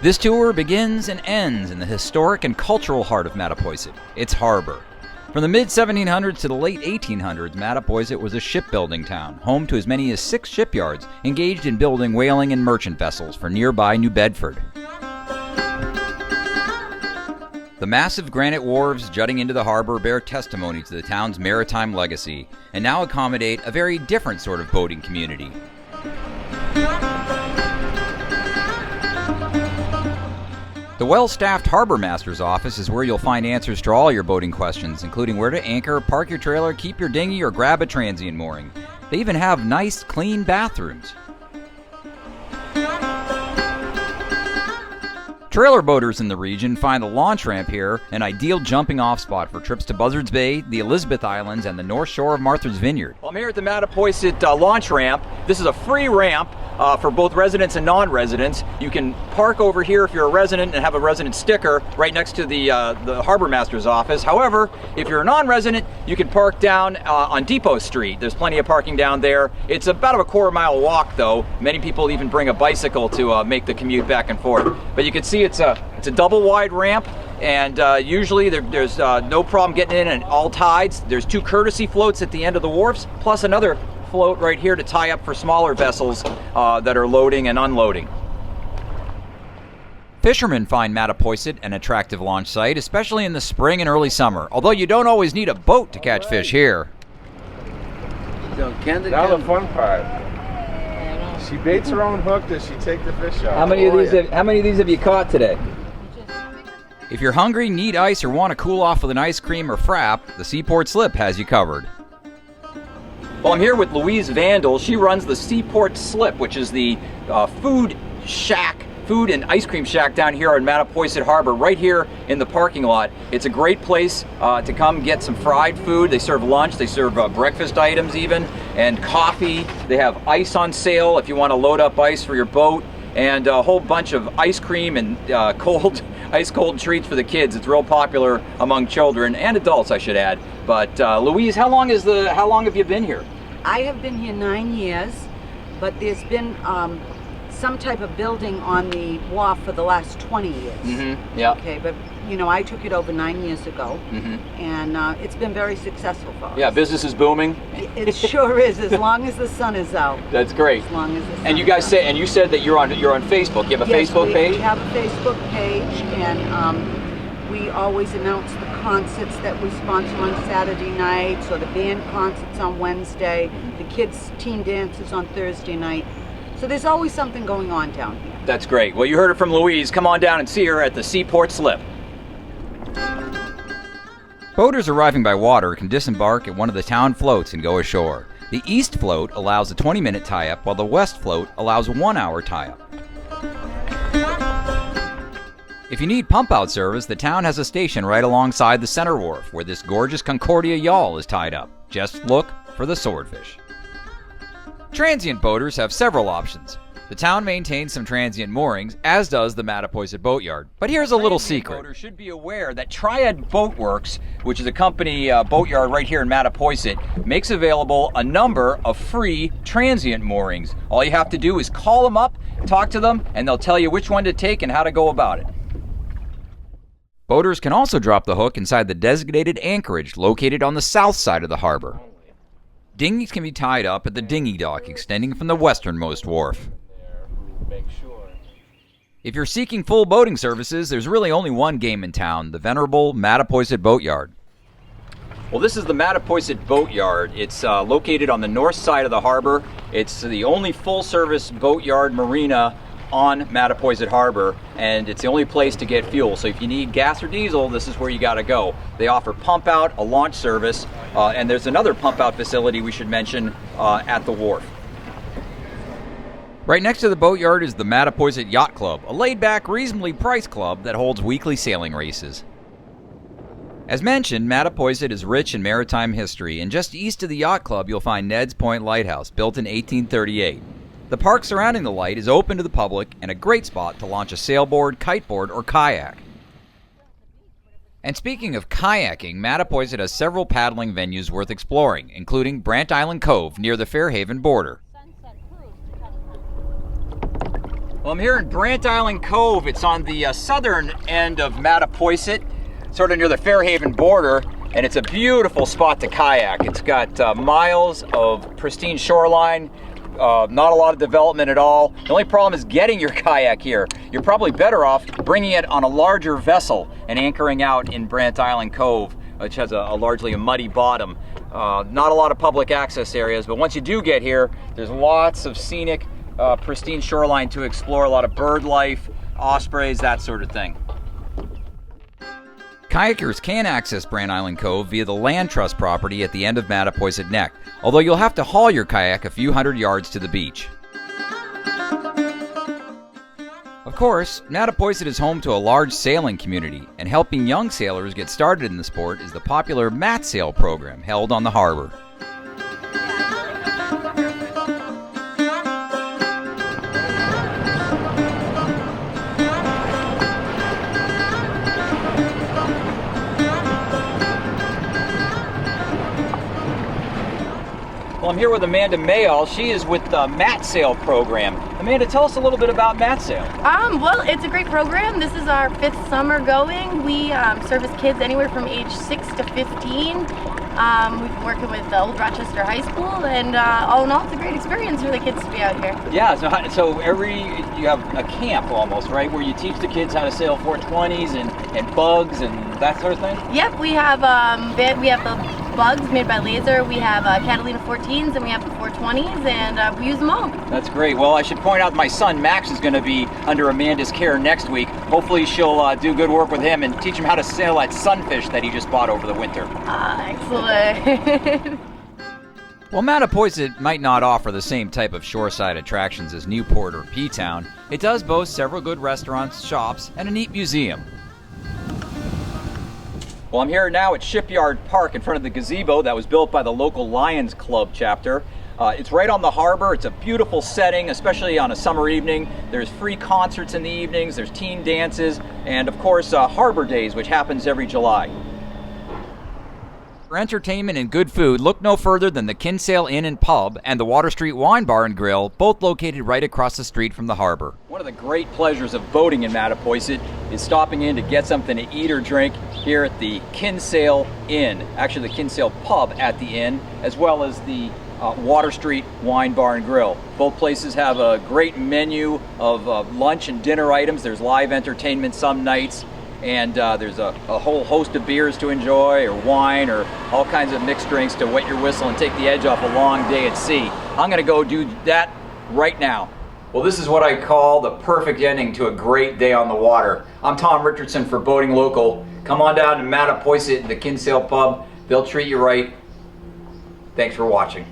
This tour begins and ends in the historic and cultural heart of Mattapoisett, its harbor. From the mid-1700s to the late 1800s, Mattapoisett was a shipbuilding town, home to as many as 6 shipyards engaged in building whaling and merchant vessels for nearby New Bedford. The massive granite wharves jutting into the harbor bear testimony to the town's maritime legacy and now accommodate a very different sort of boating community. The well-staffed Harbor Master's office is where you'll find answers to all your boating questions, including where to anchor, park your trailer, keep your dinghy, or grab a transient mooring. They even have nice, clean bathrooms. Trailer boaters in the region find the launch ramp here an ideal jumping-off spot for trips to Buzzards Bay, the Elizabeth Islands, and the north shore of Martha's Vineyard. Well, I'm here at the Mattapoisett launch ramp. This is a free ramp for both residents and non-residents. You can park over here if you're a resident and have a resident sticker right next to the Harbor Master's office. However, if you're a non-resident, you can park down on Depot Street. There's plenty of parking down there. It's about a quarter-mile walk, though. Many people even bring a bicycle to make the commute back and forth. But you can see it's a double-wide ramp, and usually there's no problem getting in at all tides. There's 2 courtesy floats at the end of the wharfs, plus another float right here to tie up for smaller vessels that are loading and unloading. Fishermen find Mattapoisett an attractive launch site, especially in the spring and early summer, although you don't always need a boat to catch fish here. So now the fun part. She baits her own hook. Does she take the fish out? How many of these have you caught today? If you're hungry, need ice, or want to cool off with an ice cream or frap, the Seaport Slip has you covered. Well, I'm here with Louise Vandal. She runs the Seaport Slip, which is the food and ice cream shack down here in Mattapoisett Harbor, right here in the parking lot. It's a great place to come get some fried food. They serve lunch, they serve breakfast items even, and coffee. They have ice on sale if you want to load up ice for your boat, and a whole bunch of ice cream and ice cold treats for the kids. It's real popular among children and adults, I should add. But Louise, how long have you been here? I have been here 9 years, but there's been some type of building on the wharf for the last 20 years. Mm-hmm. Yeah. Okay, but you know, I took it over 9 years ago, and it's been very successful for us. Yeah, business is booming. It sure is, as long as the sun is out. That's great. As long as the sun and you guys is say, and you said that you're on Facebook. You have a Facebook page? We have a Facebook page, and we always announce the concerts that we sponsor on Saturday nights, or the band concerts on Wednesday, the kids' teen dances on Thursday night. So there's always something going on down here. That's great. Well, you heard it from Louise. Come on down and see her at the Seaport Slip. Boaters arriving by water can disembark at one of the town floats and go ashore. The east float allows a 20-minute tie-up, while the west float allows a 1-hour tie-up. If you need pump-out service, the town has a station right alongside the center wharf, where this gorgeous Concordia yawl is tied up. Just look for the swordfish. Transient boaters have several options. The town maintains some transient moorings, as does the Mattapoisett Boatyard. But here's a little secret. Boaters should be aware that Triad Boatworks, which is a company boatyard right here in Mattapoisett, makes available a number of free transient moorings. All you have to do is call them up, talk to them, and they'll tell you which one to take and how to go about it. Boaters can also drop the hook inside the designated anchorage located on the south side of the harbor. Dinghies can be tied up at the dinghy dock extending from the westernmost wharf. If you're seeking full boating services, there's really only one game in town, the venerable Mattapoisett Boatyard. Well, this is the Mattapoisett Boatyard. It's located on the north side of the harbor. It's the only full-service boatyard marina on Mattapoisett Harbor, and it's the only place to get fuel. So if you need gas or diesel, this is where you gotta go. They offer pump out, a launch service, and there's another pump out facility we should mention at the wharf. Right next to the boatyard is the Mattapoisett Yacht Club, a laid-back, reasonably priced club that holds weekly sailing races. As mentioned, Mattapoisett is rich in maritime history, and just east of the Yacht Club you'll find Ned's Point Lighthouse, built in 1838. The park surrounding the light is open to the public and a great spot to launch a sailboard, kiteboard, or kayak. And speaking of kayaking, Mattapoisett has several paddling venues worth exploring, including Brant Island Cove near the Fairhaven border. Well, I'm here in Brant Island Cove. It's on the southern end of Mattapoisett, sort of near the Fairhaven border, and it's a beautiful spot to kayak. It's got miles of pristine shoreline, not a lot of development at all. The only problem is getting your kayak here. You're probably better off bringing it on a larger vessel and anchoring out in Brant Island Cove, which has a largely a muddy bottom. Not a lot of public access areas, but once you do get here, there's lots of scenic, pristine shoreline to explore, a lot of bird life, ospreys, that sort of thing. Kayakers can access Brant Island Cove via the land trust property at the end of Mattapoisett Neck, although you'll have to haul your kayak a few hundred yards to the beach. Of course, Mattapoisett is home to a large sailing community, and helping young sailors get started in the sport is the popular Mat Sail program held on the harbor. Well, I'm here with Amanda Mayall. She is with the Mat Sail program. Amanda, tell us a little bit about Mat Sail. Well, it's a great program. This is our 5th summer going. We service kids anywhere from age 6 to 15. We've been working with Old Rochester High School, and all in all, it's a great experience for the kids to be out here. Yeah, so you have a camp almost, right, where you teach the kids how to sail 420s and bugs and that sort of thing? Yep, we have the bugs made by laser. We have Catalina 14s, and we have the 420s, and we use them all. That's great. Well, I should point out my son Max is going to be under Amanda's care next week. Hopefully she'll do good work with him and teach him how to sail that sunfish that he just bought over the winter. Excellent. While Mattapoisett might not offer the same type of shoreside attractions as Newport or P-Town, it does boast several good restaurants, shops, and a neat museum. Well, I'm here now at Shipyard Park in front of the gazebo that was built by the local Lions Club chapter. It's right on the harbor. It's a beautiful setting, especially on a summer evening. There's free concerts in the evenings, there's teen dances, and of course Harbor Days, which happens every July. For entertainment and good food, look no further than the Kinsale Inn and Pub and the Water Street Wine Bar and Grill, both located right across the street from the harbor. One of the great pleasures of boating in Mattapoisett is stopping in to get something to eat or drink here at the Kinsale Inn, actually the Kinsale Pub at the inn, as well as the Water Street Wine Bar and Grill. Both places have a great menu of lunch and dinner items. There's live entertainment some nights, and there's a whole host of beers to enjoy, or wine, or all kinds of mixed drinks to wet your whistle and take the edge off a long day at sea. I'm gonna go do that right now. Well, this is what I call the perfect ending to a great day on the water. I'm Tom Richardson for Boating Local. Come on down to Mattapoisett, the Kinsale Pub. They'll treat you right. Thanks for watching.